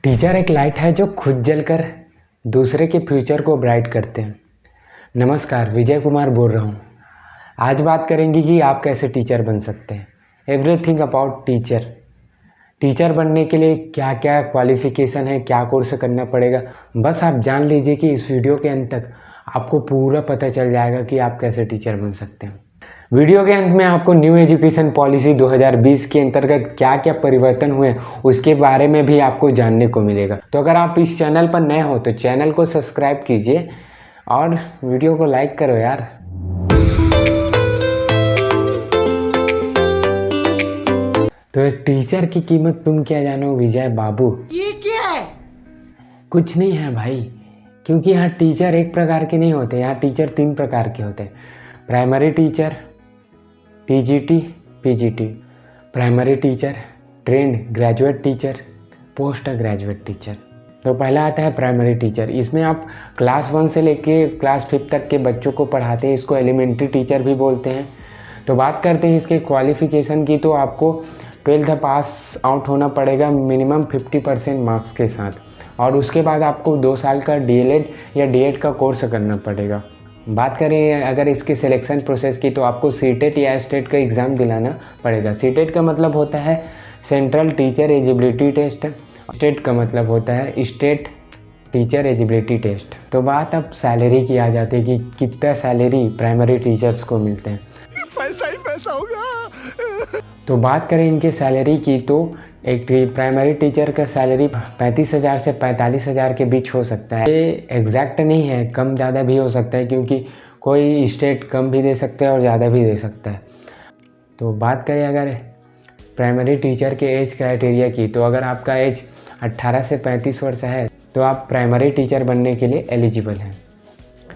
Teacher एक light है जो खुद जलकर दूसरे के फ्यूचर को ब्राइट करते हैं। नमस्कार, विजय कुमार बोल रहा हूँ। आज बात करेंगे कि आप कैसे टीचर बन सकते हैं। Everything about teacher. टीचर बनने के लिए क्या क्या क्वालिफ़िकेशन है, क्या कोर्स करना पड़ेगा, बस आप जान लीजिए कि इस वीडियो के अंत तक आपको पूरा पता चल जाएगा कि आप कैसे टीचर बन सकते हैं। वीडियो के अंत में आपको न्यू एजुकेशन पॉलिसी 2020 के अंतर्गत क्या क्या परिवर्तन हुए उसके बारे में भी आपको जानने को मिलेगा। तो अगर आप इस चैनल पर नए हो तो चैनल को सब्सक्राइब कीजिए और वीडियो को लाइक करो यार। तो एक टीचर की कीमत तुम क्या जानो विजय बाबू। ये क्या है? कुछ नहीं है भाई, क्योंकि यहाँ टीचर एक प्रकार के नहीं होते, यहाँ टीचर 3 प्रकार के होते हैं। Primary teacher, TGT, PGT. Primary teacher, trained graduate teacher, post graduate teacher. तो पहला आता है प्राइमरी टीचर। इसमें आप क्लास 1 से लेके क्लास 5 तक के बच्चों को पढ़ाते हैं। इसको एलिमेंट्री टीचर भी बोलते हैं। तो बात करते हैं इसके क्वालिफ़िकेशन की, तो आपको 12th पास आउट होना पड़ेगा मिनिमम 50% मार्क्स के साथ, और उसके बाद आपको 2 साल का डीएलएड या डीएड का कोर्स करना पड़ेगा। बात करें अगर इसके सिलेक्शन प्रोसेस की, तो आपको सीटेट या स्टेट का एग्ज़ाम दिलाना पड़ेगा। सीटेट का मतलब होता है central teacher eligibility test, state का मतलब होता है स्टेट टीचर एलिजिबिलिटी टेस्ट। तो बात अब सैलरी की आ जाती है कि कितना सैलरी प्राइमरी टीचर्स को मिलते हैं। पैसा ही पैसा होगा। तो बात करें इनके सैलरी की, तो एक प्राइमरी टीचर का सैलरी 35,000 से 45,000 के बीच हो सकता है। ये एग्जैक्ट नहीं है, कम ज़्यादा भी हो सकता है, क्योंकि कोई स्टेट कम भी दे सकता है और ज़्यादा भी दे सकता है। तो बात करें अगर प्राइमरी टीचर के एज क्राइटेरिया की, तो अगर आपका एज 18 से 35 वर्ष है तो आप प्राइमरी टीचर बनने के लिए एलिजिबल हैं।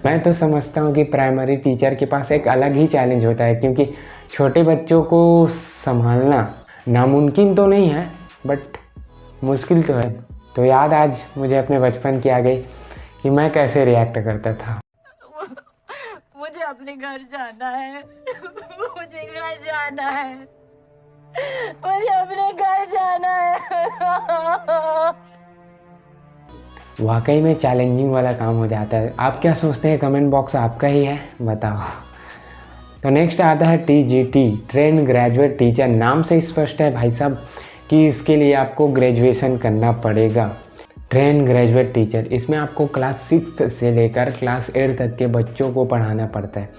मैं तो समझता हूँ कि प्राइमरी टीचर के पास एक अलग ही चैलेंज होता है, क्योंकि छोटे बच्चों को संभालना नामुमकिन तो नहीं है, बट मुश्किल तो है। तो याद आज मुझे अपने बचपन की आ गई कि मैं कैसे रिएक्ट करता था। मुझे अपने घर जाना है। मुझे घर जाना है। मुझे अपने घर जाना है। वाकई में चैलेंजिंग वाला काम हो जाता है। आप क्या सोचते हैं? कमेंट बॉक्स आपका ही है, बताओ। तो नेक्स्ट आता है टीजीटी, ट्रेन ग्रेजुएट टीचर। नाम से स्पष्ट है भाई साहब कि इसके लिए आपको ग्रेजुएशन करना पड़ेगा। ट्रेन ग्रेजुएट टीचर, इसमें आपको क्लास 6 से लेकर क्लास 8 तक के बच्चों को पढ़ाना पड़ता है।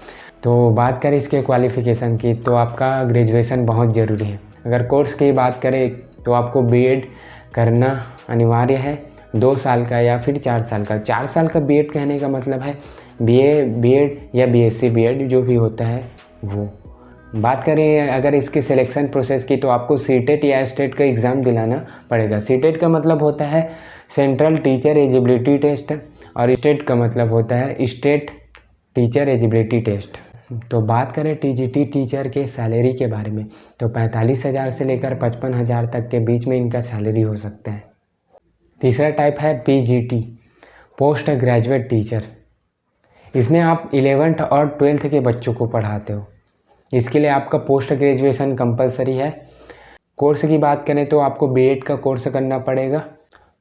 तो बात करें इसके क्वालिफ़िकेशन की, तो आपका ग्रेजुएशन बहुत ज़रूरी है। अगर कोर्स की बात करें तो आपको बीएड करना अनिवार्य है, 2 साल का या फिर 4 साल का। 4 साल का बीएड कहने का मतलब है बीए बीएड या बीएससी बीएड जो भी होता है वो। बात करें अगर इसके सिलेक्शन प्रोसेस की, तो आपको सीटेट या स्टेट का एग्ज़ाम दिलाना पड़ेगा। सीटेट का मतलब होता है सेंट्रल टीचर एलिजिबिलिटी टेस्ट, और स्टेट का मतलब होता है स्टेट टीचर एलिजिबिलिटी टेस्ट। तो बात करें टीजीटी टीचर के सैलरी के बारे में, तो 45,000 से लेकर 55,000 तक के बीच में इनका सैलरी हो सकता है। तीसरा टाइप है पीजीटी, पोस्ट ग्रेजुएट टीचर। इसमें आप 11th और 12th के बच्चों को पढ़ाते हो। इसके लिए आपका पोस्ट ग्रेजुएशन कंपलसरी है। कोर्स की बात करें तो आपको बीएड का कोर्स करना पड़ेगा।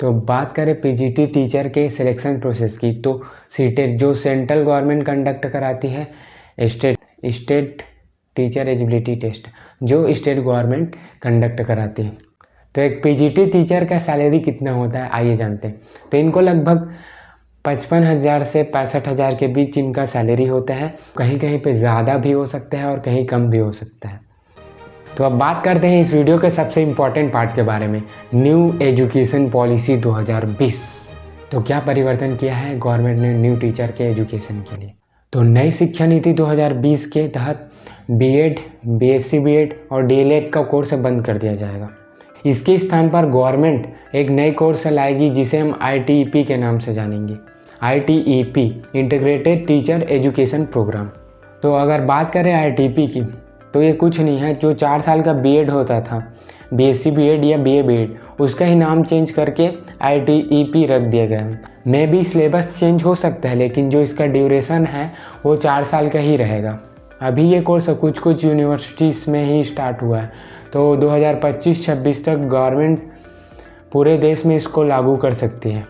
तो बात करें पीजीटी टीचर के सिलेक्शन प्रोसेस की, तो सीटेट जो सेंट्रल गवर्नमेंट कंडक्ट कराती है, स्टेट टीचर एलिजिबिलिटी टेस्ट जो स्टेट गवर्नमेंट कंडक्ट कराती है। तो एक पीजीटी टीचर का सैलरी कितना होता है आइए जानते हैं। तो इनको लगभग 55,000 से 65,000 के बीच इनका सैलरी होता है। कहीं कहीं पे ज़्यादा भी हो सकता है और कहीं कम भी हो सकता है। तो अब बात करते हैं इस वीडियो के सबसे इम्पॉर्टेंट पार्ट के बारे में, न्यू एजुकेशन पॉलिसी 2020। तो क्या परिवर्तन किया है गवर्नमेंट ने न्यू टीचर के एजुकेशन के लिए। तो नई शिक्षा नीति 2020 के तहत बीएड, बीएससी बीएड और डीएलएड का कोर्स बंद कर दिया जाएगा। इसके स्थान पर गवर्नमेंट एक नई कोर्स लाएगी जिसे हम आईटीईपी के नाम से जानेंगे। ITEP, integrated teacher education program. तो अगर बात करें आईटीईपी की, तो ये कुछ नहीं है, जो 4 साल का बीएड होता था, बीएससी बीएड या बीए बीएड, उसका ही नाम चेंज करके आईटीईपी रख दिया गया है। मे भी सिलेबस चेंज हो सकता है, लेकिन जो इसका ड्यूरेशन है वो 4 साल का ही रहेगा। अभी ये कोर्स कुछ यूनिवर्सिटीज़ में ही स्टार्ट हुआ है। तो 2025-26 तक गवर्नमेंट पूरे देश में इसको लागू कर सकती है।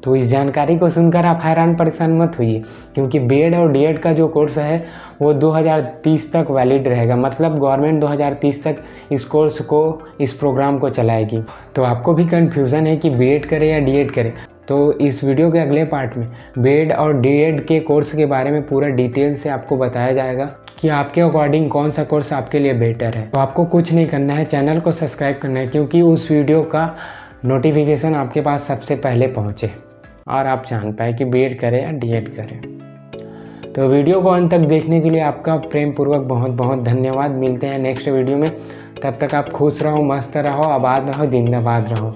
तो इस जानकारी को सुनकर आप हैरान परेशान मत होइए, क्योंकि बीएड और डीएड का जो कोर्स है वो 2030 तक वैलिड रहेगा। मतलब गवर्नमेंट 2030 तक इस कोर्स को, इस प्रोग्राम को चलाएगी। तो आपको भी कन्फ्यूज़न है कि बीएड करें या डीएड करें, तो इस वीडियो के अगले पार्ट में बीएड और डीएड के कोर्स के बारे में पूरा डिटेल से आपको बताया जाएगा कि आपके अकॉर्डिंग कौन सा कोर्स आपके लिए बेटर है। तो आपको कुछ नहीं करना है, चैनल को सब्सक्राइब करना है, क्योंकि उस वीडियो का नोटिफिकेशन आपके पास सबसे पहले पहुँचे और आप जान पाए कि बीएड करें या डीएड करें। तो वीडियो को अंत तक देखने के लिए आपका प्रेम पूर्वक बहुत बहुत धन्यवाद। मिलते हैं नेक्स्ट वीडियो में, तब तक आप खुश रहो, मस्त रहो, आबाद रहो, जिंदाबाद रहो।